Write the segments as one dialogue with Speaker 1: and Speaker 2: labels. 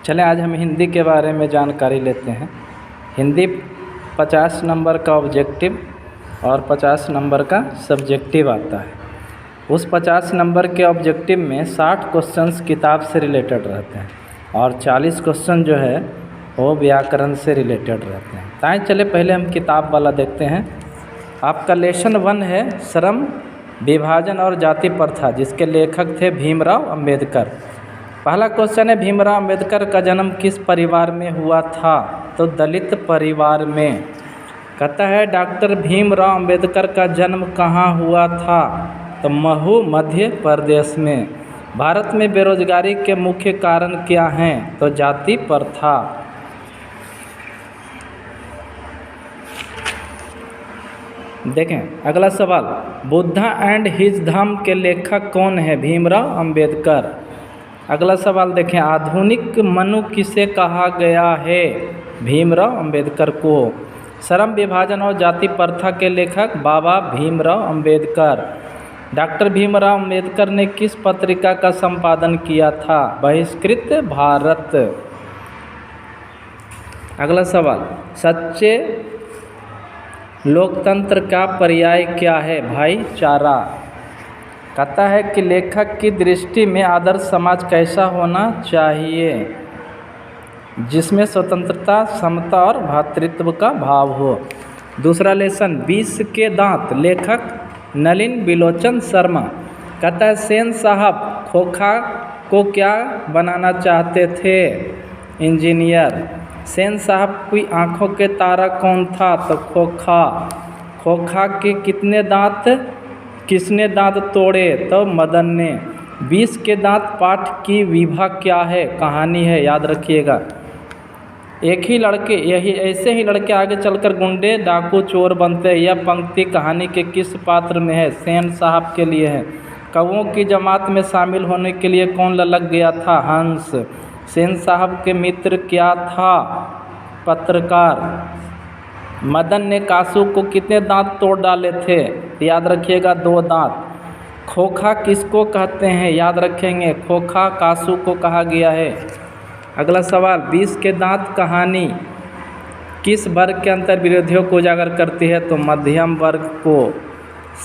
Speaker 1: चलें आज हम हिंदी के बारे में जानकारी लेते हैं। हिंदी 50 नंबर का ऑब्जेक्टिव और 50 नंबर का सब्जेक्टिव आता है। उस 50 नंबर के ऑब्जेक्टिव में 60 क्वेश्चंस किताब से रिलेटेड रहते हैं और 40 क्वेश्चन जो है वो व्याकरण से रिलेटेड रहते हैं। ताए चले पहले हम किताब वाला देखते हैं। आपका लेसन 1 है श्रम, विभाजन और जाति प्रथा, जिसके लेखक थे भीमराव अंबेडकर। पहला क्वेश्चन है, भीमराव अंबेडकर का जन्म किस परिवार में हुआ था? तो दलित परिवार में। कहता है डॉक्टर भीमराव अंबेडकर का जन्म कहाँ हुआ था? तो महू मध्य प्रदेश में। भारत में बेरोजगारी के मुख्य कारण क्या हैं? तो जाति प्रथा। देखें अगला सवाल, बुद्धा एंड हिज धम्म के लेखक कौन है? भीमराव अंबेडकर। अगला सवाल देखें, आधुनिक मनु किसे कहा गया है? भीमराव अंबेडकर को। श्रम, विभाजन और जाति प्रथा के लेखक बाबा भीमराव अंबेडकर। डॉक्टर भीमराव अंबेडकर ने किस पत्रिका का संपादन किया था? बहिष्कृत भारत। अगला सवाल, सच्चे लोकतंत्र का पर्याय क्या है? भाईचारा। कहता है कि लेखक की दृष्टि में आदर्श समाज कैसा होना चाहिए? जिसमें स्वतंत्रता, समता और भ्रातृत्व का भाव हो। दूसरा लेसन, 20 के दांत, लेखक नलिन बिलोचन शर्मा। कहता है सेन साहब खोखा को क्या बनाना चाहते थे? इंजीनियर। सेन साहब की आंखों के तारा कौन था? तो खोखा। खोखा के कितने दांत? किसने दांत तोड़े? तो मदन ने। 20 के दांत पाठ की विभा क्या है? कहानी है, याद रखिएगा। एक ही लड़के, यही ऐसे ही लड़के आगे चलकर गुंडे, डाकू, चोर बनते हैं। यह पंक्ति कहानी के किस पात्र में है? सेन साहब के लिए है। कौओं की जमात में शामिल होने के लिए कौन ललक गया था? हंस। सेन साहब के मित्र क्या था? पत्रकार। मदन ने कासू को कितने दांत तोड़ डाले थे? याद रखिएगा 2 दांत। खोखा किसको कहते हैं? याद रखेंगे, खोखा कासू को कहा गया है। अगला सवाल, 20 के दांत कहानी किस वर्ग के अंतर विरोधियों को उजागर करती है? तो मध्यम वर्ग को।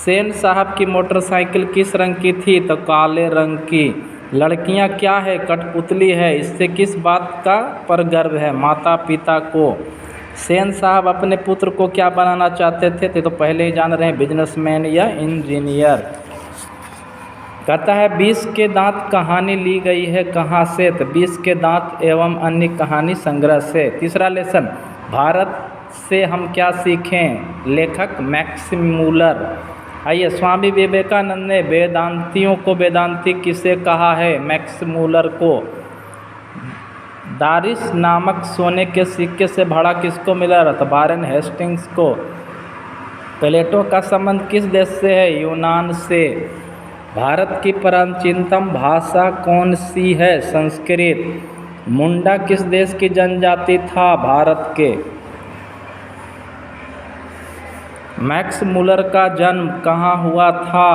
Speaker 1: सेन साहब की मोटरसाइकिल किस रंग की थी? तो काले रंग की। लड़कियां क्या है? कठपुतली है। इससे किस बात का पर गर्व है? माता पिता को। सेन साहब अपने पुत्र को क्या बनाना चाहते थे? तो पहले ही जान रहे हैं, बिजनेसमैन या इंजीनियर। कहता है 20 के दांत कहानी ली गई है कहाँ से? तो 20 के दांत एवं अन्य कहानी संग्रह से। तीसरा लेसन, भारत से हम क्या सीखें? लेखक मैक्समूलर। आइए, स्वामी विवेकानंद ने वेदांतियों को वेदांती किसे कहा है? मैक्समूलर को। दारिस नामक सोने के सिक्के से भाड़ा किसको मिला? तो वारेन हेस्टिंग्स को। प्लेटो का संबंध किस देश से है? यूनान से। भारत की प्राचीनतम भाषा कौन सी है? संस्कृत। मुंडा किस देश की जनजाति था? भारत के। मैक्स मूलर का जन्म कहाँ हुआ था?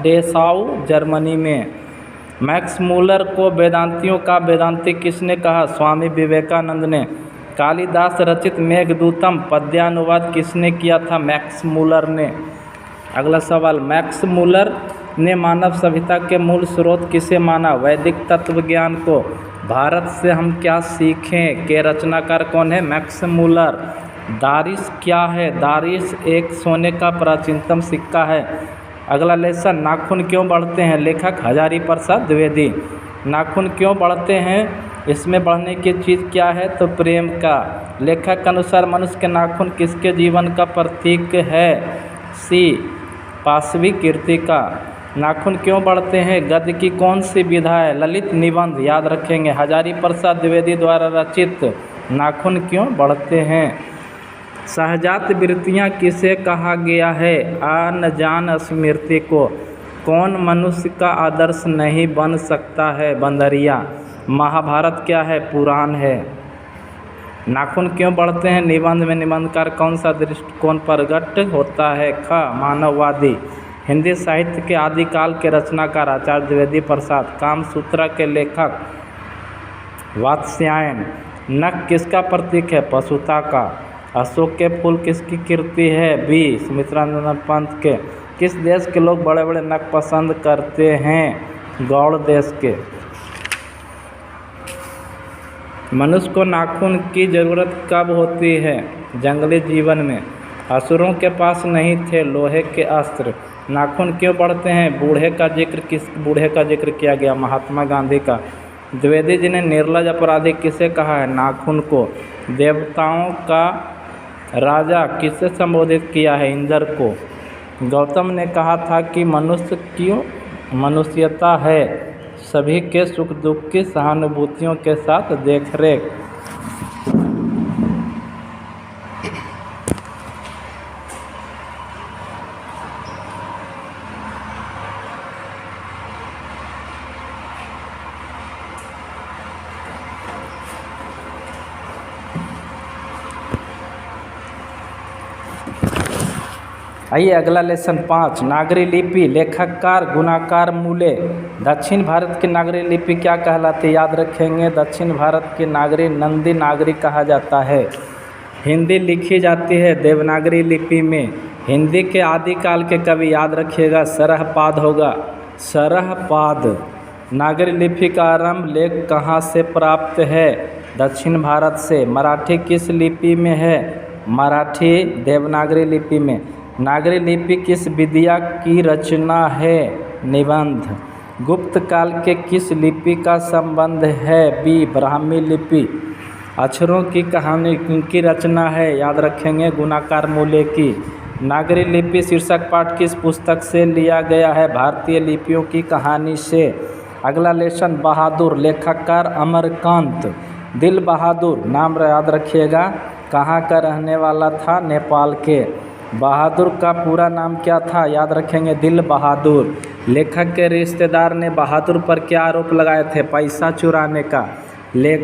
Speaker 1: डेसाउ जर्मनी में। मैक्स मूलर को वेदांतियों का वेदांती किसने कहा? स्वामी विवेकानंद ने। कालिदास रचित मेघदूतम पद्यानुवाद किसने किया था? मैक्स मूलर ने। अगला सवाल, मैक्स मूलर ने मानव सभ्यता के मूल स्रोत किसे माना? वैदिक तत्वज्ञान को। भारत से हम क्या सीखें के रचनाकार कौन है? Max Muller. दारिस क्या है? दारिस एक सोने का प्राचीनतम सिक्का है। अगला लेसन, नाखून क्यों बढ़ते हैं? लेखक हजारी प्रसाद द्विवेदी। नाखून क्यों बढ़ते हैं? इसमें बढ़ने की चीज़ क्या है? तो प्रेम का। लेखक के अनुसार मनुष्य के नाखून किसके जीवन का प्रतीक है? सी पाशवी कीर्ति का। नाखून क्यों बढ़ते हैं? गद्य की कौन सी विधा है? ललित निबंध। याद रखेंगे, हजारी प्रसाद द्विवेदी द्वारा रचित। नाखून क्यों बढ़ते हैं? सहजात वृत्तियाँ किसे कहा गया है? आन जान स्मृति को। कौन मनुष्य का आदर्श नहीं बन सकता है? बंदरिया। महाभारत क्या है? पुराण है। नाखून क्यों बढ़ते हैं? निबंध में निबंधकार कौन सा दृष्टिकोण प्रकट होता है? ख मानववादी। हिंदी साहित्य के आदिकाल के रचनाकार आचार्य द्विवेदी प्रसाद। कामसूत्रा के लेखक वात्स्यायन। नख किसका प्रतीक है? पशुता का। अशोक के फूल किसकी कीर्ति है? बी सुमित्रानंद पंत के। किस देश के लोग बड़े बड़े नख पसंद करते हैं? गौड़ देश के। मनुष्य को नाखून की ज़रूरत कब होती है? जंगली जीवन में। असुरों के पास नहीं थे लोहे के अस्त्र। नाखून क्यों बढ़ते हैं? बूढ़े का जिक्र किया गया? महात्मा गांधी का। द्विवेदी जी ने निर्लज अपराधी किसे कहा है? नाखून को। देवताओं का राजा किसे संबोधित किया है? इंद्र को। गौतम ने कहा था कि मनुष्य क्यों मनुष्यता है सभी के सुख दुख की सहानुभूतियों के साथ देखरेख। आइए अगला लेसन 5 नागरी लिपि लेखककार गुणाकार मूल्य। दक्षिण भारत की नागरी लिपि क्या कहलाती है? याद रखेंगे दक्षिण भारत की नागरी नंदी नागरी कहा जाता है। हिंदी लिखी जाती है देवनागरी लिपि में। हिंदी के आदिकाल के कवि याद रखिएगा सरहपाद होगा। सरहपाद। नागरी लिपि का आरंभ लेख कहाँ से प्राप्त है? दक्षिण भारत से। मराठी किस लिपि में है? मराठी देवनागरी लिपि में। नागरी लिपि किस विद्या की रचना है? निबंध। गुप्त काल के किस लिपि का संबंध है? बी ब्राह्मी लिपि। अक्षरों की कहानी की रचना है? याद रखेंगे गुणाकार मूल्य की। नागरी लिपि शीर्षक पाठ किस पुस्तक से लिया गया है? भारतीय लिपियों की कहानी से। अगला लेसन बहादुर लेखककार अमरकांत। दिल बहादुर नाम याद रखिएगा कहाँ का रहने वाला था? नेपाल के। बहादुर का पूरा नाम क्या था? याद रखेंगे दिल बहादुर। लेखक के रिश्तेदार ने बहादुर पर क्या आरोप लगाए थे? पैसा चुराने का।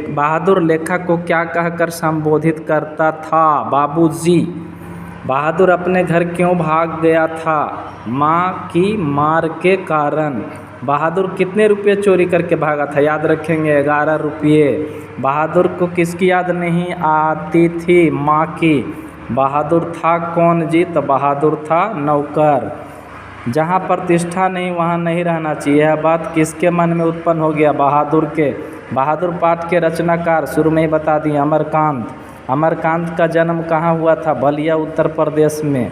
Speaker 1: बहादुर लेखक को क्या कहकर संबोधित करता था? बाबूजी। बहादुर अपने घर क्यों भाग गया था? माँ की मार के कारण। बहादुर कितने रुपये चोरी करके भागा था? याद रखेंगे 11 रुपये। बहादुर को किसकी याद नहीं आती थी? माँ की। बहादुर था कौन जी? तो बहादुर था नौकर। जहाँ प्रतिष्ठा नहीं वहाँ नहीं रहना चाहिए। यह बात किसके मन में उत्पन्न हो गया? बहादुर के। बहादुर पाठ के रचनाकार शुरू में ही बता दिए अमरकांत। अमरकांत का जन्म कहाँ हुआ था? बलिया उत्तर प्रदेश में।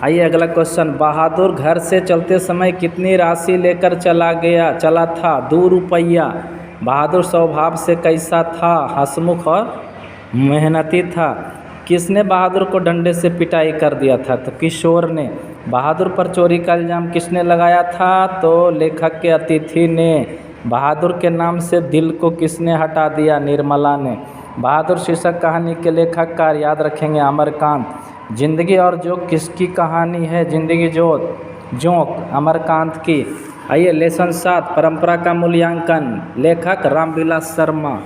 Speaker 1: आइए अगला क्वेश्चन। बहादुर घर से चलते समय कितनी राशि लेकर चला था? 2 रुपया। बहादुर स्वभाव से कैसा था? हंसमुख और मेहनती था। किसने बहादुर को डंडे से पिटाई कर दिया था? तो किशोर ने। बहादुर पर चोरी का इल्ज़ाम किसने लगाया था? तो लेखक के अतिथि ने। बहादुर के नाम से दिल को किसने हटा दिया? निर्मला ने। बहादुर शीर्षक कहानी के लेखककार याद रखेंगे अमरकांत। जिंदगी और जोक किसकी कहानी है? जिंदगी जोक अमरकांत की। आइए लेसन 7 परंपरा का मूल्यांकन। लेखक रामविलास शर्मा।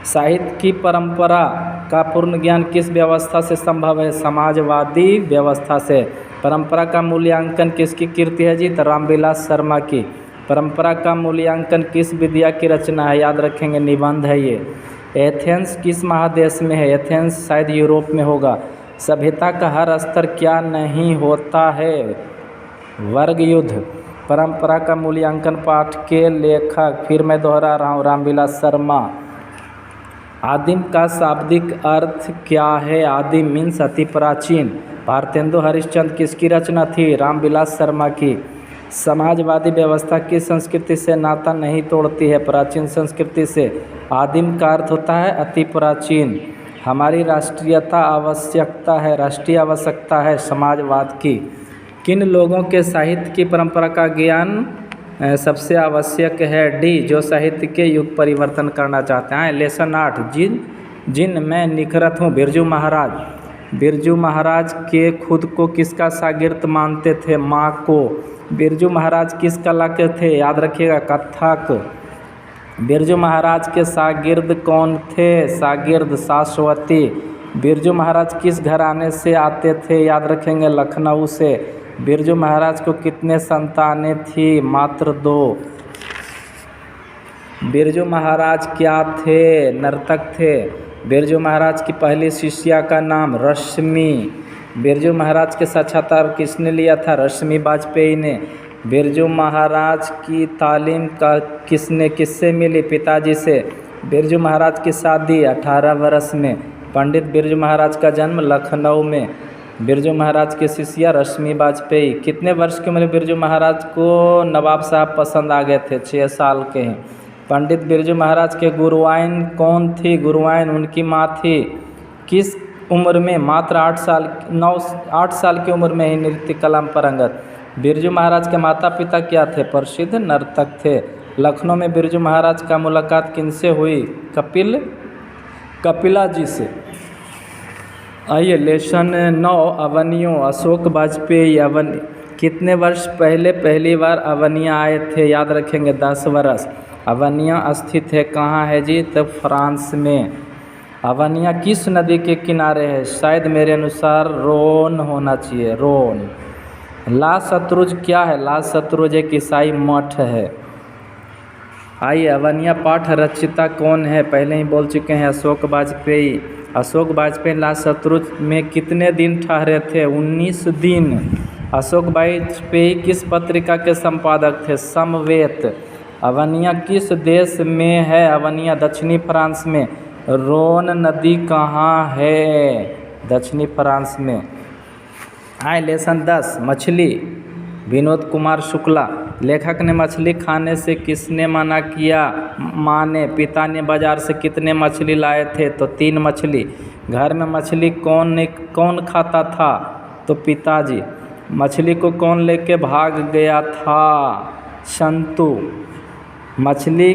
Speaker 1: साहित्य की परंपरा का पूर्ण ज्ञान किस व्यवस्था से संभव है? समाजवादी व्यवस्था से। परंपरा का मूल्यांकन किसकी कीर्ति है जी? तो रामविलास शर्मा की। परंपरा का मूल्यांकन किस विद्या की रचना है? याद रखेंगे निबंध है ये। एथेंस किस महादेश में है? एथेंस शायद यूरोप में होगा। सभ्यता का हर स्तर क्या नहीं होता है? वर्ग युद्ध। परंपरा का मूल्यांकन पाठ के लेखक फिर मैं दोहरा रहा हूँ रामविलास शर्मा। आदिम का शाब्दिक अर्थ क्या है? आदिम मीन्स अति प्राचीन। भारतेंदु हरिश्चंद्र किसकी रचना थी? रामविलास शर्मा की। समाजवादी व्यवस्था की संस्कृति से नाता नहीं तोड़ती है? प्राचीन संस्कृति से। आदिम का अर्थ होता है अति प्राचीन। हमारी राष्ट्रीय आवश्यकता है समाजवाद की। किन लोगों के साहित्य की परंपरा का ज्ञान सबसे आवश्यक है? डी जो साहित्य के युग परिवर्तन करना चाहते हैं। लेसन 8 जिन मैं निखरत हूँ। बिरजू महाराज। बिरजू महाराज के खुद को किसका शागिर्द मानते थे? माँ को। बिरजू महाराज किस कला के थे? याद रखिएगा कथक। बिरजू महाराज के शागिर्द कौन थे? शागिर्द शाश्वती। बिरजू महाराज किस घराने से आते थे? याद रखेंगे लखनऊ से। बिरजू महाराज को कितने संतानें थी? मात्र 2। बिरजू महाराज क्या थे? नर्तक थे। बिरजू महाराज की पहली शिष्या का नाम रश्मि। बिरजू महाराज के साक्षात्कार किसने लिया था? रश्मि वाजपेयी ने। बिरजू महाराज की तालीम का किससे मिली? पिताजी से। बिरजू महाराज की शादी 18 वर्ष में। पंडित बिरजू महाराज का जन्म लखनऊ में। बिरजू महाराज की शिष्या रश्मि वाजपेयी। कितने वर्ष की उम्र में बिरजू महाराज को नवाब साहब पसंद आ गए थे? 6 साल के हैं। पंडित बिरजू महाराज के गुरुआइन कौन थी? गुरुआइन उनकी माँ थी। किस उम्र में? मात्र 8 साल की उम्र में ही नृत्य कला में पारंगत। बिरजू महाराज के माता पिता क्या थे? प्रसिद्ध नर्तक थे। लखनऊ में बिरजू महाराज का मुलाकात किनसे हुई? कपिला जी से। आइए लेसन 9 अवनियों। अशोक वाजपेयी अवनी कितने वर्ष पहले पहली बार अवनियाँ आए थे? याद रखेंगे 10 वर्ष। अवनियाँ स्थित है कहाँ है जी? तो फ्रांस में। अवनियाँ किस नदी के किनारे है? शायद मेरे अनुसार रोन होना चाहिए, रोन। ला शत्रुज क्या है? ला शत्रुज एक ईसाई मठ है। आइए अवनिया पाठ रचिता कौन है? पहले ही बोल चुके हैं, अशोक वाजपेयी। अशोक वाजपेयी ला शत्रुज में कितने दिन ठहरे थे? 19 दिन। अशोक वाजपेयी किस पत्रिका के संपादक थे? समवेत। अवनिया किस देश में है? अवनिया दक्षिणी फ्रांस में। रोन नदी कहाँ है? दक्षिणी फ्रांस में। आए लेसन 10 मछली। विनोद कुमार शुक्ला। लेखक ने मछली खाने से किसने मना किया? माँ ने। पिता ने बाजार से कितने मछली लाए थे? तो 3 मछली। घर में मछली कौन खाता था? तो पिताजी। मछली को कौन लेके भाग गया था? संतु। मछली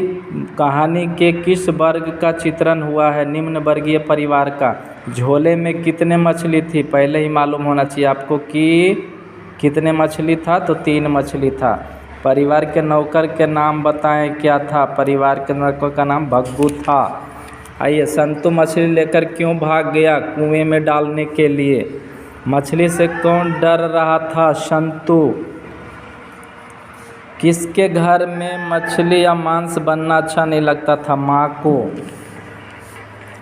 Speaker 1: कहानी के किस वर्ग का चित्रण हुआ है? निम्न वर्गीय परिवार का। झोले में कितने मछली थी? पहले ही मालूम होना चाहिए आपको कि कितने मछली था? तो 3 मछली था। परिवार के नौकर के नाम बताएं, क्या था? परिवार के नौकर का नाम भग्गू था। आइए संतु मछली लेकर क्यों भाग गया? कुएं में डालने के लिए। मछली से कौन डर रहा था? संतु। किसके घर में मछली या मांस बनना अच्छा नहीं लगता था? माँ को।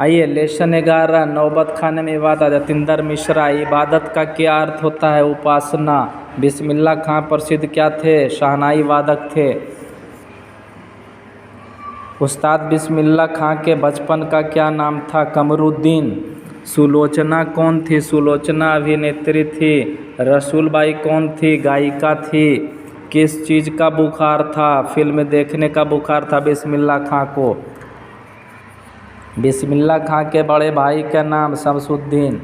Speaker 1: आइए लेसन 11 नौबत खाने में इबादत। जतिंदर मिश्रा। इबादत का क्या अर्थ होता है? उपासना। बिस्मिल्लाह खां प्रसिद्ध क्या थे? शहनाई वादक थे। उस्ताद बिस्मिल्लाह खां के बचपन का क्या नाम था? कमरुद्दीन। सुलोचना कौन थी? सुलोचना अभिनेत्री थी। रसूलबाई कौन थी? गायिका थी। किस चीज़ का बुखार था? फिल्म देखने का बुखार था बिस्मिल्लाह खां को। बिस्मिल्लाह खां के बड़े भाई का नाम शमसुद्दीन।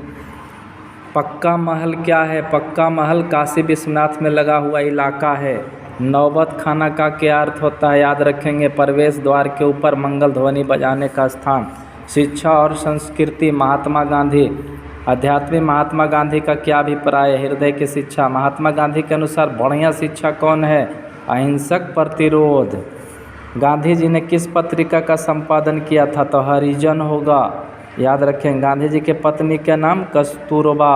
Speaker 1: पक्का महल क्या है? पक्का महल काशी विश्वनाथ में लगा हुआ इलाका है। नौबत खाना का क्या अर्थ होता है? याद रखेंगे, प्रवेश द्वार के ऊपर मंगल ध्वनि बजाने का स्थान। शिक्षा और संस्कृति। महात्मा गांधी। आध्यात्मिक महात्मा गांधी का क्या अभिप्राय है? हृदय की शिक्षा। महात्मा गांधी के अनुसार बढ़िया शिक्षा कौन है? अहिंसक प्रतिरोध। गांधी जी ने किस पत्रिका का संपादन किया था? तो हरिजन होगा। याद रखें। गांधी जी के पत्नी का नाम कस्तूरबा।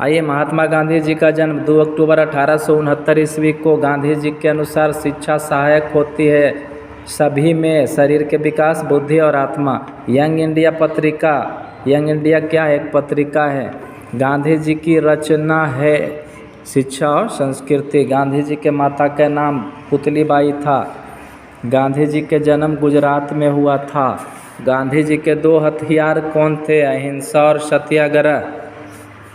Speaker 1: आइए महात्मा गांधी जी का जन्म 2 अक्टूबर 1869 ईस्वी को। गांधी जी के अनुसार शिक्षा सहायक होती है सभी में शरीर के विकास, बुद्धि और आत्मा। यंग इंडिया पत्रिका। यंग इंडिया क्या है? एक पत्रिका है। गांधी जी की रचना है शिक्षा और संस्कृति। गांधी जी के माता का नाम पुतलीबाई था। गांधी जी के जन्म गुजरात में हुआ था। गांधी जी के 2 हथियार कौन थे? अहिंसा और सत्याग्रह।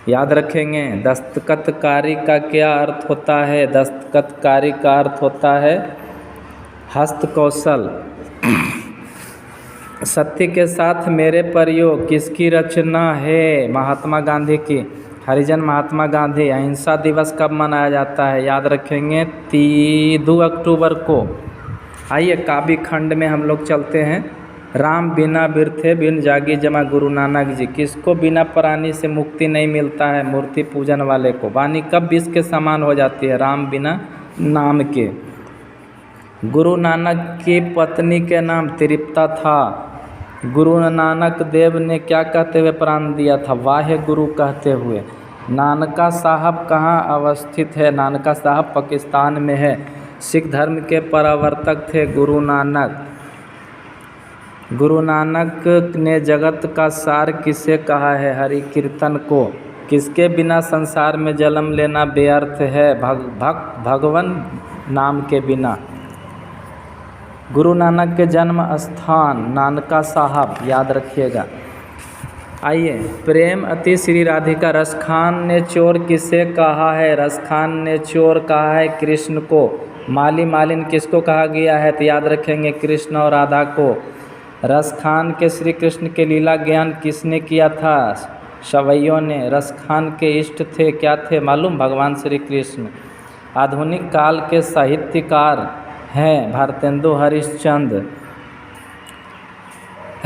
Speaker 1: याद रखेंगे। दस्तखतकारी का क्या अर्थ होता है? दस्तखतकारी का अर्थ होता है हस्त कौशल। सत्य के साथ मेरे प्रयोग किसकी रचना है? महात्मा गांधी की। हरिजन महात्मा गांधी। अहिंसा दिवस कब मनाया जाता है? याद रखेंगे 2 अक्टूबर को। आइए काव्य खंड में हम लोग चलते हैं। राम बिना बिरथे बिन जागी जमा गुरु नानक जी। किसको बिना प्राणी से मुक्ति नहीं मिलता है? मूर्ति पूजन वाले को। वाणी कब विष के समान हो जाती है? राम बिना नाम के। गुरु नानक की पत्नी के नाम तृप्ता था। गुरु नानक देव ने क्या कहते हुए प्राण दिया था? वाहे गुरु कहते हुए। नानका साहब कहाँ अवस्थित है? नानका साहब पाकिस्तान में है। सिख धर्म के प्रवर्तक थे गुरु नानक। गुरु नानक ने जगत का सार किसे कहा है? हरि कीर्तन को। किसके बिना संसार में जन्म लेना व्यर्थ है? भगवान नाम के बिना। गुरु नानक के जन्म स्थान नानका साहब, याद रखिएगा। आइए, प्रेम अति श्री राधिका। रसखान ने चोर किसे कहा है? रसखान ने चोर कहा है कृष्ण को। माली मालिन किसको कहा गया है? तो याद रखेंगे कृष्ण और राधा को। रसखान के श्री कृष्ण के लीला ज्ञान किसने किया था? सवैयों ने। रसखान के इष्ट थे, क्या थे मालूम? भगवान श्री कृष्ण। आधुनिक काल के साहित्यकार हैं भारतेंदु हरिश्चंद्र।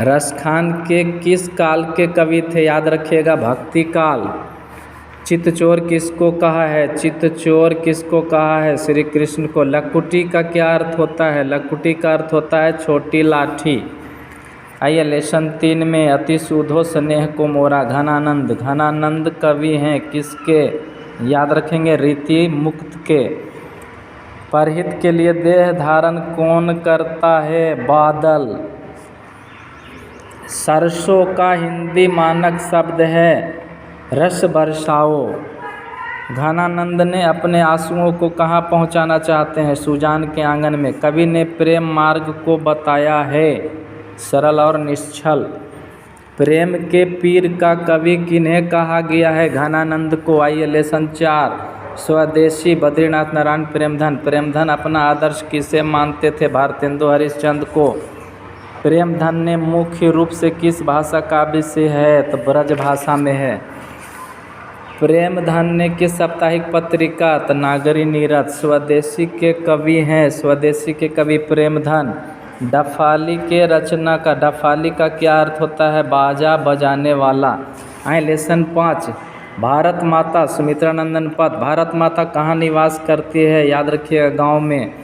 Speaker 1: रसखान के किस काल के कवि थे? याद रखिएगा, भक्ति काल। चित्तचोर किसको कहा है? चित्तचोर किसको कहा है? श्री कृष्ण को। लकुटी का क्या अर्थ होता है? लकुटी का अर्थ होता है छोटी लाठी। आइए, लेसन 3 में अति सुधो स्नेह को मोरा। घनानंद। घनानंद कवि हैं किसके? याद रखेंगे रीति मुक्त के। परहित के लिए देह धारण कौन करता है? बादल। सरसों का हिंदी मानक शब्द है रस बरसाओ। घनानंद ने अपने आंसुओं को कहाँ पहुँचाना चाहते हैं? सुजान के आंगन में। कवि ने प्रेम मार्ग को बताया है सरल और निश्चल। प्रेम के पीर का कवि किन्हें कहा गया है? घनानंद को। आइए, लेसन 4 स्वदेशी। बद्रीनाथ नारायण प्रेमधन। प्रेमधन अपना आदर्श किसे मानते थे? भारतेंदु हरिश्चंद्र को। प्रेमधन ने मुख्य रूप से किस भाषा काव्य से है? तो ब्रज भाषा में है। प्रेमधन ने किस साप्ताहिक पत्रिका? तो नागरी नीरद। स्वदेशी के कवि हैं, स्वदेशी के कवि प्रेमधन। डफाली के रचना का। डफाली का क्या अर्थ होता है? बाजा बजाने वाला। आए, लेसन 5 भारत माता। सुमित्रानंदन पद। भारत माता कहाँ निवास करती है? याद रखिएगा, गाँव में।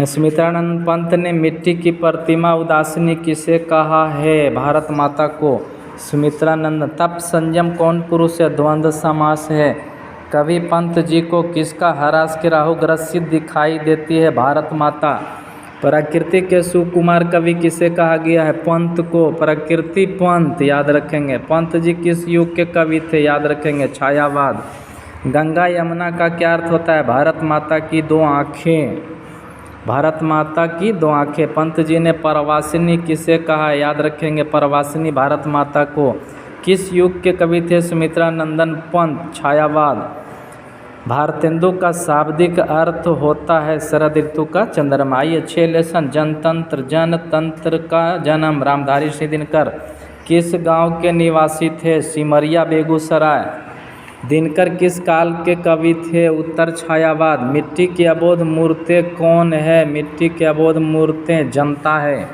Speaker 1: सुमित्रानंद पंत ने मिट्टी की प्रतिमा उदासीनी किसे कहा है? भारत माता को। सुमित्रानंद। तप संयम कौन पुरुष है? द्वंद्व समास है। कवि पंत जी को किसका हरास के राहु ग्रसित दिखाई देती है? भारत माता। प्रकृति के सुकुमार कवि किसे कहा गया है? पंत को। प्रकृति पंत, याद रखेंगे। पंत जी किस युग के कवि थे? याद रखेंगे छायावाद। गंगा यमुना का क्या अर्थ होता है? भारत माता की 2 आँखें। भारत माता की 2 आँखें। पंत जी ने परवासिनी किसे कहा? याद रखेंगे परवासिनी भारत माता को। किस युग के कवि थे? सुमित्रानंदन पंत, छायावाद। भारतेंदु का शाब्दिक अर्थ होता है शरद ऋतु का चंद्रमा। आइए, 6 लेसन। जनतंत्र। जनतंत्र का जन्म रामधारी सिंह दिनकर किस गांव के निवासी थे? सिमरिया, बेगूसराय। दिनकर किस काल के कवि थे? उत्तर छायावाद। मिट्टी की अबोध मूर्तें कौन है? मिट्टी की अबोध मूर्तें जनता है।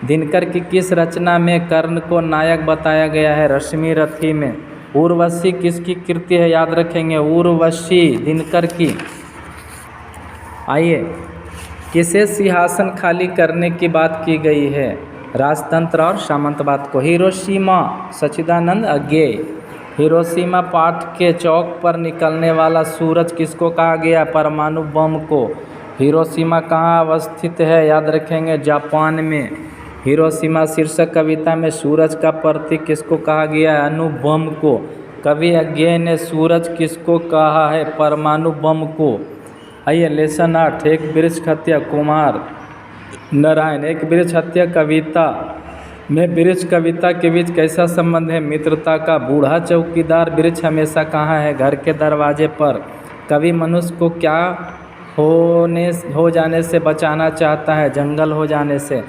Speaker 1: दिनकर की किस रचना में कर्ण को नायक बताया गया है? रश्मि रथी में। उर्वशी किसकी कृति है? याद रखेंगे उर्वशी, दिनकर की। आइए, किसे सिंहासन खाली करने की बात की गई है? राजतंत्र और सामंतवाद को। हिरोशिमा, सच्चिदानंद अज्ञेय। हिरोशिमा पाठ के चौक पर निकलने वाला सूरज किसको कहा गया? परमाणु बम को। हिरोशिमा कहाँ अवस्थित है? याद रखेंगे जापान में। हिरोशिमा शीर्षक कविता में सूरज का प्रतीक किसको कहा गया है? अणु बम को। कवि अज्ञेय ने सूरज किसको कहा है? परमाणु बम को। आइए, लेसन 8 एक वृक्ष हत्या। कुमार नारायण। एक वृक्ष हत्या कविता में वृक्ष कविता के बीच कैसा संबंध है? मित्रता का। बूढ़ा चौकीदार। वृक्ष हमेशा कहाँ है? घर के दरवाजे पर। कवि मनुष्य को क्या हो जाने से बचाना चाहता है? जंगल हो जाने से।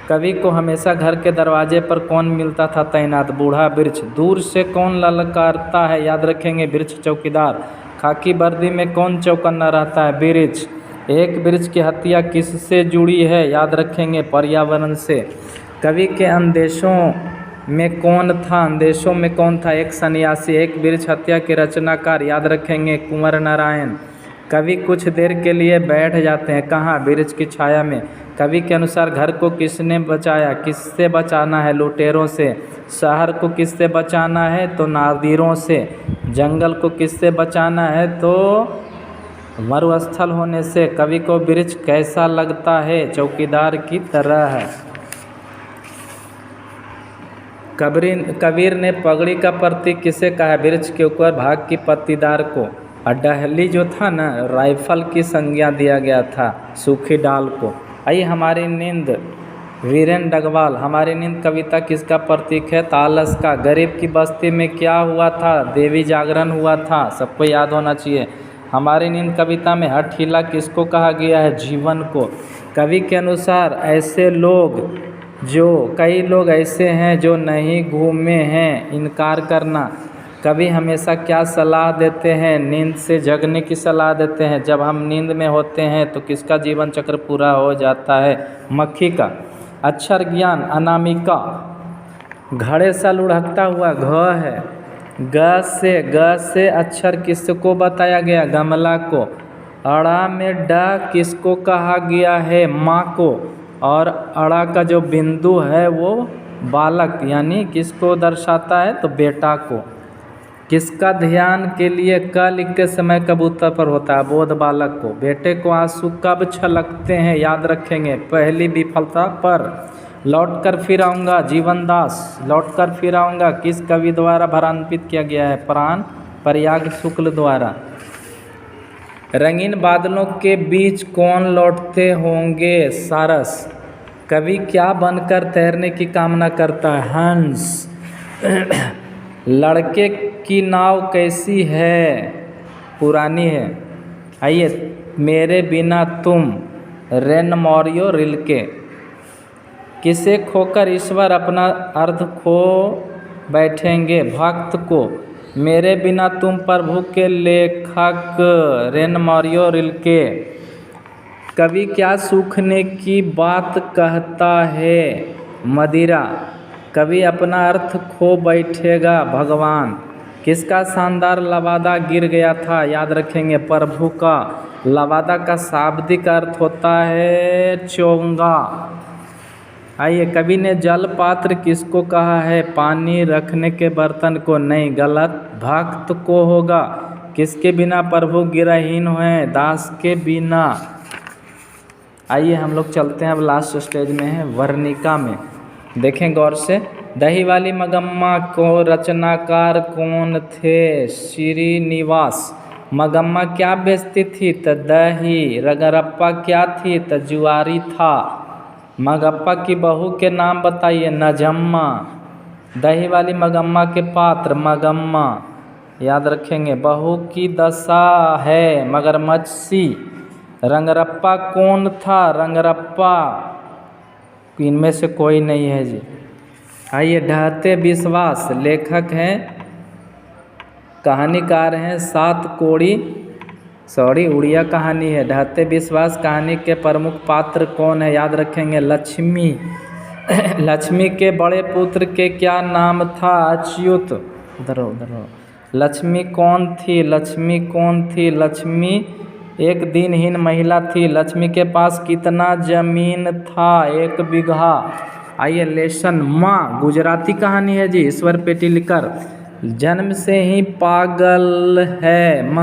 Speaker 1: कवि को हमेशा घर के दरवाजे पर कौन मिलता था तैनात? बूढ़ा वृक्ष। दूर से कौन ललकारता है? याद रखेंगे वृक्ष चौकीदार। खाकी वर्दी में कौन चौकन्ना रहता है? वृक्ष। एक वृक्ष की हत्या किससे जुड़ी है? याद रखेंगे पर्यावरण से। कवि के अंदेशों में कौन था? अंदेशों में कौन था? एक सन्यासी। एक वृक्ष हत्या के रचनाकार, याद रखेंगे कुंवर नारायण। कवि कुछ देर के लिए बैठ जाते हैं, कहाँ? वृक्ष की छाया में। कवि के अनुसार घर को किसने बचाया? किससे बचाना है? लुटेरों से। शहर को किससे बचाना है? तो नादिरों से। जंगल को किससे बचाना है? तो मरुस्थल होने से कवि को वृक्ष कैसा लगता है? चौकीदार की तरह है। कबीर ने पगड़ी का प्रतीक किसे कहा? वृक्ष के ऊपर भाग की पत्तीदार को। और डहली जो था ना, राइफल की संज्ञा दिया गया था सूखी डाल को। आइए हमारी नींद, वीरेन डगवाल, हमारी नींद कविता किसका प्रतीक है? तालस का। गरीब की बस्ती में क्या हुआ था? देवी जागरण हुआ था, सबको याद होना चाहिए। हमारी नींद कविता में हठीला किसको कहा गया है? जीवन को। कवि के अनुसार कई लोग ऐसे हैं जो नहीं घूमे हैं, इनकार करना। कवि हमेशा क्या सलाह देते हैं? नींद से जगने की सलाह देते हैं। जब हम नींद में होते हैं तो किसका जीवन चक्र पूरा हो जाता है? मक्खी का। अक्षर ज्ञान, अनामिका। घड़े सा लुढ़कता हुआ घ है। ग से अक्षर किसको बताया गया? गमला को। अड़ा में ड किसको कहा गया है? माँ को। और अड़ा का जो बिंदु है वो बालक यानी किसको दर्शाता है? तो बेटा को। किसका ध्यान के लिए क लिखते समय कबूतर पर होता है? बोध बालक को। बेटे को आंसू कब छलकते हैं? याद रखेंगे पहली विफलता पर। लौट कर फिर आऊँगा, जीवन दास। लौट कर फिर आऊँगा किस कवि द्वारा भारान्वित किया गया है? प्राण प्रयाग शुक्ल द्वारा। रंगीन बादलों के बीच कौन लौटते होंगे? सारस। कवि क्या बनकर तैरने की कामना करता है? हंस। लड़के की नाव कैसी है? पुरानी है। आइए, मेरे बिना तुम, रेन मोरियो रिल्के। किसे खोकर ईश्वर अपना अर्थ खो बैठेंगे? भक्त को। मेरे बिना तुम प्रभु के लेखक, रेन मोरियो रिल्के। कवि क्या सूखने की बात कहता है? मदिरा। कवि अपना अर्थ खो बैठेगा? भगवान। किसका शानदार लवादा गिर गया था? याद रखेंगे प्रभु का। लवादा का शाब्दिक अर्थ होता है चोंगा। आइए, कवि ने जल पात्र किसको कहा है? पानी रखने के बर्तन को। नहीं, गलत, भक्त को होगा। किसके बिना प्रभु गिरहीन हुए? दास के बिना। आइए हम लोग चलते हैं, अब लास्ट स्टेज में है वर्णिका में। देखें गौर से। दही वाली मगम्मा को रचनाकार कौन थे? श्रीनिवास। मगम्मा क्या बेचती थी? तो दही। रगरप्पा क्या थी? तो जुआरी था। मगप्पा की बहू के नाम बताइए? नजम्मा। दही वाली मगम्मा के पात्र? मगम्मा। याद रखेंगे। बहू की दशा है मगरमच्छ सी। रंगरप्पा कौन था? रंगरप्पा इनमें से कोई नहीं है जी। आइए, ढहते विश्वास लेखक हैं, कहानीकार हैं उड़िया कहानी है। ढहते विश्वास कहानी के प्रमुख पात्र कौन है? याद रखेंगे लक्ष्मी। लक्ष्मी के बड़े पुत्र के क्या नाम था? अच्युत। उधर लक्ष्मी कौन थी? लक्ष्मी एक दिनहीन महिला थी। लक्ष्मी के पास कितना जमीन था? 1 बीघा। आइए, लेसन माँ गुजराती कहानी है जी, ईश्वर पेटिलकर। जन्म से ही पागल है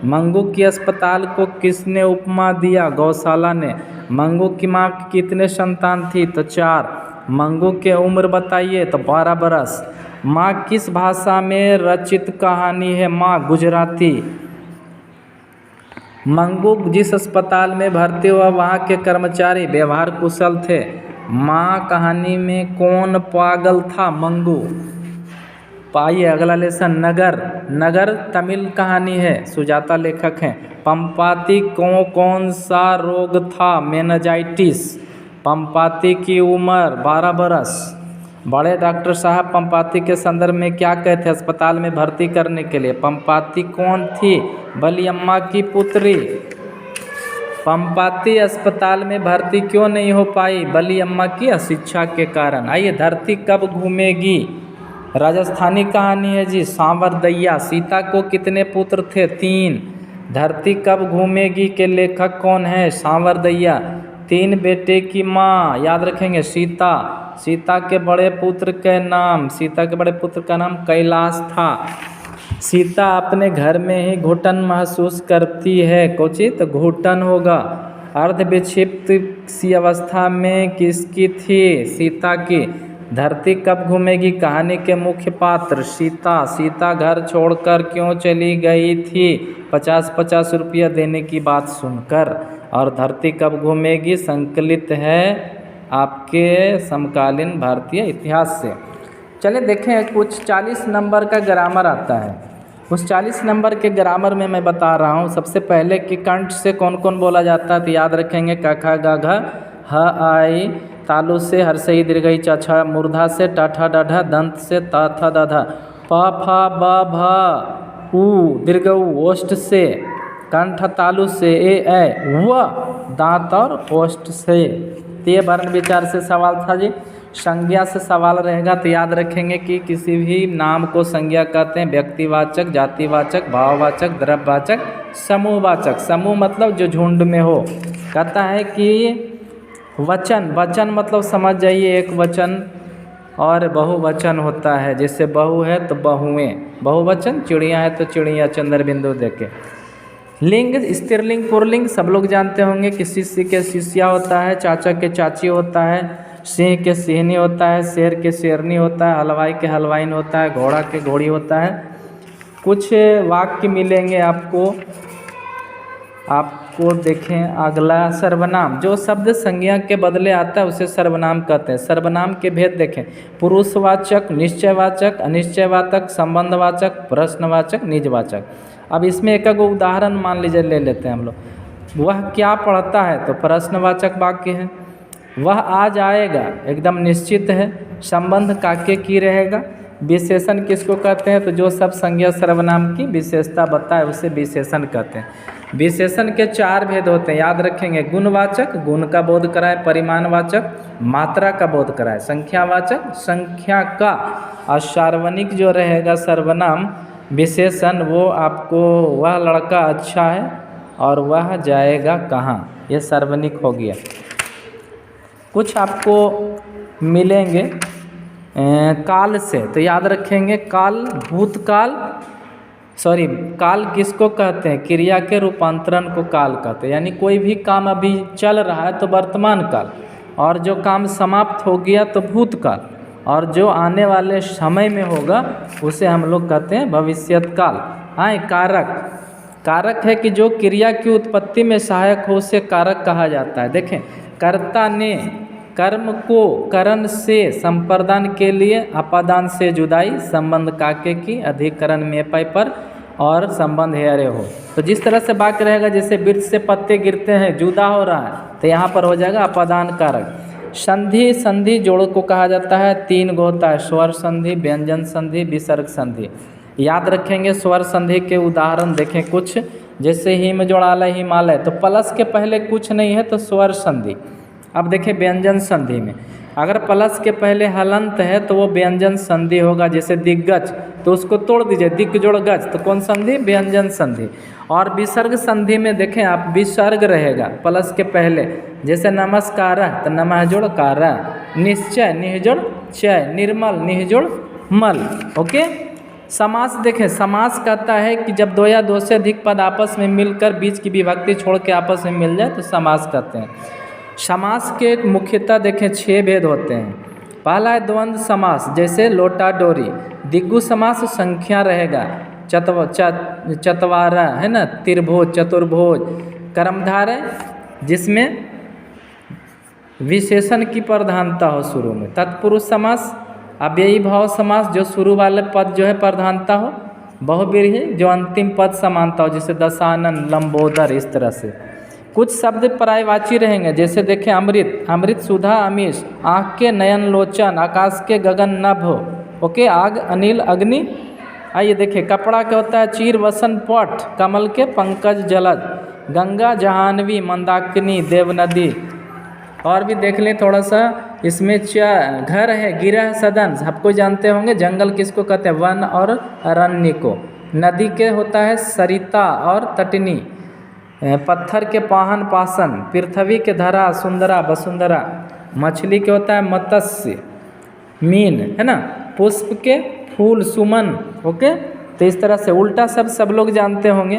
Speaker 1: मंगू की अस्पताल को किसने उपमा दिया? गौशाला ने। मंगू की माँ की कितने संतान थी? तो 4। मंगू के उम्र बताइए? तो 12 बरस। माँ किस भाषा में रचित कहानी है? माँ गुजराती। मंगू जिस अस्पताल में भर्ती हुआ वहाँ के कर्मचारी व्यवहार कुशल थे। माँ कहानी में कौन पागल था? मंगू। पाइए अगला लेसन नगर तमिल कहानी है, सुजाता लेखक हैं। पंपाती को कौन सा रोग था? मेनिंजाइटिस। पंपाती की उम्र 12 बरस। बड़े डॉक्टर साहब पंपाती के संदर्भ में क्या कहते? अस्पताल में भर्ती करने के लिए। पंपाती कौन थी? बलियम्मा की पुत्री। पंपाती अस्पताल में भर्ती क्यों नहीं हो पाई? बलियम्मा की अशिक्षा के कारण। आइए, धरती कब घूमेगी? राजस्थानी कहानी है जी, सांवरदैया। सीता को कितने पुत्र थे? 3। धरती कब घूमेगी के लेखक कौन है? सांवरदैया। 3 बेटे की माँ, याद रखेंगे सीता। सीता के बड़े पुत्र का नाम कैलाश था। सीता अपने घर में ही घुटन महसूस करती है। क्वचित घुटन होगा। अर्ध विक्षिप्त सी अवस्था में किसकी थी? सीता की। धरती कब घूमेगी कहानी के मुख्य पात्र? सीता। सीता घर छोड़कर क्यों चली गई थी? 50-50 रुपया देने की बात सुनकर। और धरती कब घूमेगी संकलित है आपके समकालीन भारतीय इतिहास से। चलिए देखें, कुछ 40 नंबर का ग्रामर आता है। उस 40 नंबर के ग्रामर में मैं बता रहा हूँ। सबसे पहले कि कंठ से कौन कौन बोला जाता है तो याद रखेंगे। क ख ग घ, ह आई, तालु से हर्षई दीर्घई च छ, मूर्धा से ट ठ ड ढ, दंत से त थ द ध, प फ ब भ, उ दीर्घ उ, ओष्ठ से, कंठ तालु से ए ऐ, व दांत और ओष्ठ से। तो ये वर्ण विचार से सवाल था जी। संज्ञा से सवाल रहेगा तो याद रखेंगे कि किसी भी नाम को संज्ञा कहते हैं। व्यक्तिवाचक, जातिवाचक, भाववाचक, द्रव्यवाचक, समूहवाचक। समूह मतलब जो झुंड में हो। कहता है कि वचन, वचन मतलब समझ जाइए एक वचन और बहुवचन होता है। जैसे बहु है तो बहुएं, बहुवचन। चिड़िया है तो चिड़िया, चंद्र बिंदु देके। लिंग, स्त्रीलिंग, पुल्लिंग सब लोग जानते होंगे कि शिष्य के शिष्या होता है, चाचा के चाची होता है, सिंह के सिंहनी होता है, शेर के शेरनी होता है, हलवाई के हलवाइन होता है, घोड़ा के घोड़ी होता है। कुछ वाक्य मिलेंगे आपको देखें। अगला सर्वनाम, जो शब्द संज्ञा के बदले आता है उसे सर्वनाम कहते हैं। सर्वनाम के भेद देखें। पुरुषवाचक, निश्चयवाचक, अनिश्चयवाचक, संबंधवाचक, प्रश्नवाचक, निजवाचक। अब इसमें एक एक उदाहरण मान लीजिए ले लेते हैं हम लोग। वह क्या पढ़ता है तो प्रश्नवाचक वाक्य है। वह आज आएगा एकदम निश्चित है। संबंध काके की रहेगा। विशेषण किसको कहते हैं तो जो सब संज्ञा सर्वनाम की विशेषता बताए उसे विशेषण कहते हैं। विशेषण के 4 भेद होते हैं, याद रखेंगे। गुणवाचक, गुण का बोध कराए। परिमाणवाचक, मात्रा का बोध कराए। संख्यावाचक, संख्या का। और सार्वनिक जो रहेगा सर्वनाम विशेषण, वो आपको वह लड़का अच्छा है और वह जाएगा कहाँ, ये सार्वनिक हो गया। कुछ आपको मिलेंगे काल से तो याद रखेंगे। काल भूतकाल, काल किसको कहते हैं? क्रिया के रूपांतरण को काल कहते हैं। यानी कोई भी काम अभी चल रहा है तो वर्तमान काल, और जो काम समाप्त हो गया तो भूतकाल, और जो आने वाले समय में होगा उसे हम लोग कहते हैं भविष्यत काल। हाँ, कारक, कारक है कि जो क्रिया की उत्पत्ति में सहायक हो उसे कारक कहा जाता है। देखें, कर्ता ने कर्म को करण से संप्रदान के लिए अपादान से जुदाई, संबंध काके की, अधिकरण में पै पर, और संबंध हेरे हो। तो जिस तरह से वाक्य रहेगा, जैसे वृक्ष से पत्ते गिरते हैं, जुदा हो रहा है, तो यहाँ पर हो जाएगा अपादान कारक। संधि, संधि जोड़ को कहा जाता है। 3 गो होता है, स्वर संधि, व्यंजन संधि, विसर्ग संधि। याद रखेंगे। स्वर संधि के उदाहरण देखें कुछ, जैसे हिम जोड़ालय, हिमालय, तो प्लस के पहले कुछ नहीं है तो स्वर संधि। अब देखें व्यंजन संधि में, अगर प्लस के पहले हलंत है तो वो व्यंजन संधि होगा। जैसे दिग्गज, तो उसको तोड़ दीजिए, दिग्ग जोड़ गज, तो कौन संधि? व्यंजन संधि। और विसर्ग संधि में देखें आप, विसर्ग रहेगा प्लस के पहले। जैसे नमस्कार, तो नमः जोड़ कार, निश्चय निह जोड़ चय, निर्मल निह जोड़ मल। ओके। समास देखें, समास कहता है कि जब 2 या 2 से अधिक पद आपस में मिलकर बीच की विभक्ति छोड़ के आपस में मिल जाए तो समास कहते हैं। समास के मुख्यतः देखें 6 भेद होते हैं। पहला है द्वंद्व समास, जैसे लोटा डोरी। दिग्गु समास संख्या रहेगा, चतवारा है ना, त्रिभुज, चतुर्भुज। कर्मधारय, जिसमें विशेषण की प्रधानता हो शुरू में। तत्पुरुष समास, अव्ययी भाव समास, जो शुरू वाले पद जो है प्रधानता हो। बहुव्रीहि, जो अंतिम पद समानता हो, जैसे दशानन, लंबोदर, इस तरह से। कुछ शब्द पर्यायवाची रहेंगे, जैसे देखें अमृत, अमृत सुधा अमीश, आँख के नयन लोचन, आकाश के गगन नभ। ओके। आग, अनिल, अग्नि। आइए देखें, कपड़ा क्या होता है? चीर, वसन, पट। कमल के पंकज, जलज। गंगा, जहानवी, मंदाकिनी, देवनदी। और भी देख लें थोड़ा सा, इसमें घर है, गिरह, सदन, सबको जानते होंगे। जंगल किसको कहते हैं? वन और अरण्य को। नदी के होता है सरिता और तटनी। पत्थर के पाहन, पासन। पृथ्वी के धरा, सुंदरा, वसुंधरा। मछली के होता है मत्स्य, मीन, है ना। पुष्प के फूल, सुमन। ओके। तो इस तरह से उल्टा शब्द सब लोग जानते होंगे,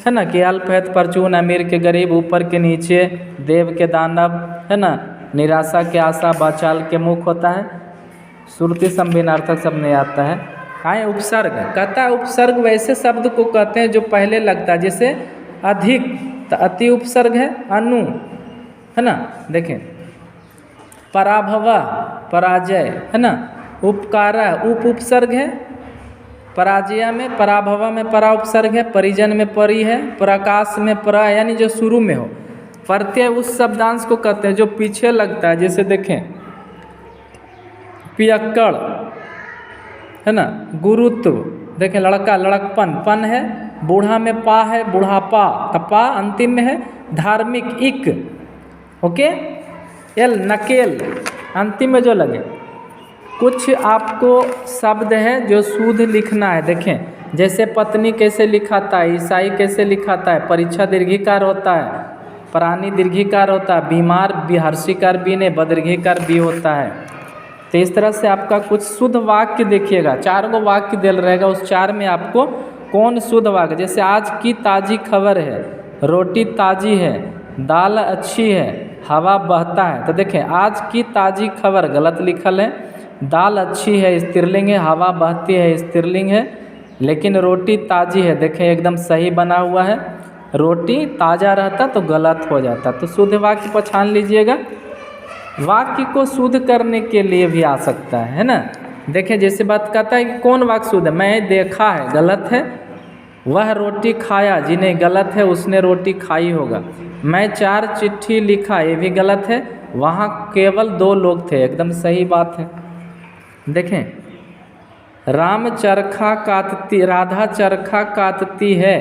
Speaker 1: है ना, कि अल्प है तो परचून, अमीर के गरीब, ऊपर के नीचे, देव के दानव, है ना, निराशा के आशा, बाचाल के मुख होता है, श्रुति संभिन्नार्थक सब नहीं आता है। आए उपसर्ग, कहता है उपसर्ग वैसे शब्द को कहते हैं जो पहले लगता है, जैसे अधिक तो अति उपसर्ग है, अनु, है ना, देखें, पराभवा पराजय, है ना, उपकारा उप उपसर्ग है, पराजया में पराभवा में परा उपसर्ग है, परिजन में परि है, प्रकाश में परा, यानी जो शुरू में हो। प्रत्यय उस शब्दांश को कहते हैं जो पीछे लगता है, जैसे देखें पियक्कड़, है ना, गुरुत्व, देखें लड़का लड़कपन, पन है, बूढ़ा में पा है, बुढ़ापा, तपा अंतिम में है, धार्मिक इक, ओके, एल नकेल अंतिम में जो लगे। कुछ आपको शब्द है जो शुद्ध लिखना है, देखें जैसे पत्नी कैसे लिखाता है, ईसाई कैसे लिखाता है, परीक्षा दीर्घिकार होता है, प्राणी दीर्घिकार होता है, बीमार हर्षिकार बी ने बदीर्घिकार बी होता है। तो इस तरह से आपका कुछ शुद्ध वाक्य देखिएगा, 4 गो वाक्य दिल रहेगा, उस 4 में आपको कौन शुद्ध वाक्य, जैसे आज की ताज़ी खबर है, रोटी ताज़ी है, दाल अच्छी है, हवा बहता है। तो देखें आज की ताज़ी खबर गलत लिखल है, दाल अच्छी है स्त्रीलिंग है, हवा बहती है स्त्रीलिंग है, लेकिन रोटी ताज़ी है देखें एकदम सही बना हुआ है, रोटी ताज़ा रहता तो गलत हो जाता। तो शुद्ध वाक्य पहचान लीजिएगा। वाक्य को शुद्ध करने के लिए भी आ सकता है ना, देखें जैसे बात कहता है कि कौन वाक्य शुद्ध है, मैं देखा है गलत है, वह रोटी खाया जिन्हें गलत है उसने रोटी खाई होगा, मैं 4 चिट्ठी लिखा ये भी गलत है, वहाँ केवल 2 लोग थे, एकदम सही बात है। देखें राम चरखा काटती, राधा चरखा काटती है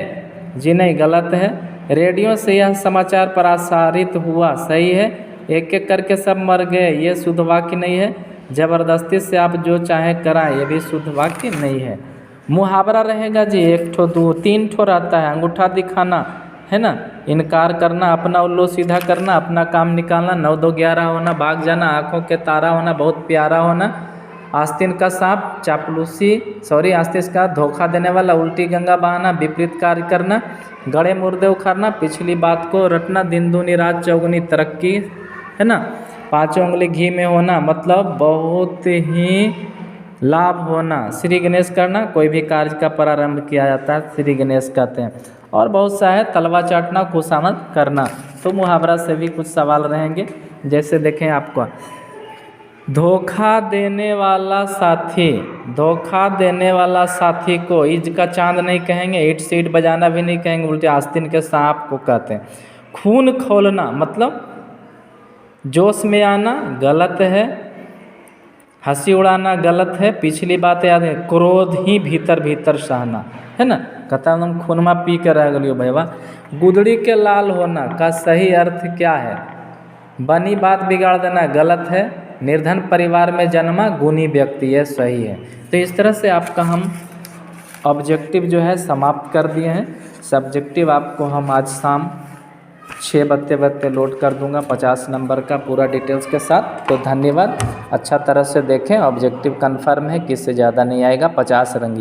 Speaker 1: जिन्हें गलत है, रेडियो से यह समाचार प्रसारित हुआ सही है, एक एक करके सब मर गए ये शुद्ध वाक्य नहीं है, ज़बरदस्ती से आप जो चाहे कराएं ये भी शुद्ध वाक्य नहीं है। मुहावरा रहेगा जी 1 ठो 2 3 ठो रहता है, अंगूठा दिखाना, है ना, इनकार करना, अपना उल्लू सीधा करना, अपना काम निकालना, 9 2 11 होना, भाग जाना, आँखों के तारा होना, बहुत प्यारा होना, आस्तीन का सांप, चापलूसी आस्तीन का धोखा देने वाला, उल्टी गंगा बहाना, विपरीत कार्य करना, गड़े मुर्दे उखाड़ना, पिछली बात को रटना, दिन दूनी रात चौगुनी तरक्की, है ना, 5 उंगली घी में होना, मतलब बहुत ही लाभ होना, श्री गणेश करना, कोई भी कार्य का प्रारंभ किया जाता है श्री गणेश कहते हैं, और बहुत सा है तलवा चाटना, खुशामद करना। तो मुहावरा से भी कुछ सवाल रहेंगे, जैसे देखें आपको धोखा देने वाला साथी, धोखा देने वाला साथी को ईद का चांद नहीं कहेंगे, ईट सीट बजाना भी नहीं कहेंगे, उल्टे आस्तीन के सांप को कहते हैं। खून खोलना मतलब जोश में आना गलत है, हंसी उड़ाना गलत है, पिछली बात याद है, क्रोध ही भीतर भीतर सहना, है ना, कहता हम खूनमा पी के रह गलियो भैया। गुदड़ी के लाल होना का सही अर्थ क्या है, बनी बात बिगाड़ देना गलत है, निर्धन परिवार में जन्मा गुणी व्यक्ति है सही है। तो इस तरह से आपका हम ऑब्जेक्टिव जो है समाप्त कर दिए हैं। सब्जेक्टिव आपको हम आज शाम 6 बजते लोड कर दूंगा 50 नंबर का पूरा डिटेल्स के साथ। तो धन्यवाद, अच्छा तरह से देखें, ऑब्जेक्टिव कन्फर्म है, किससे ज़्यादा नहीं आएगा, 50 रंगी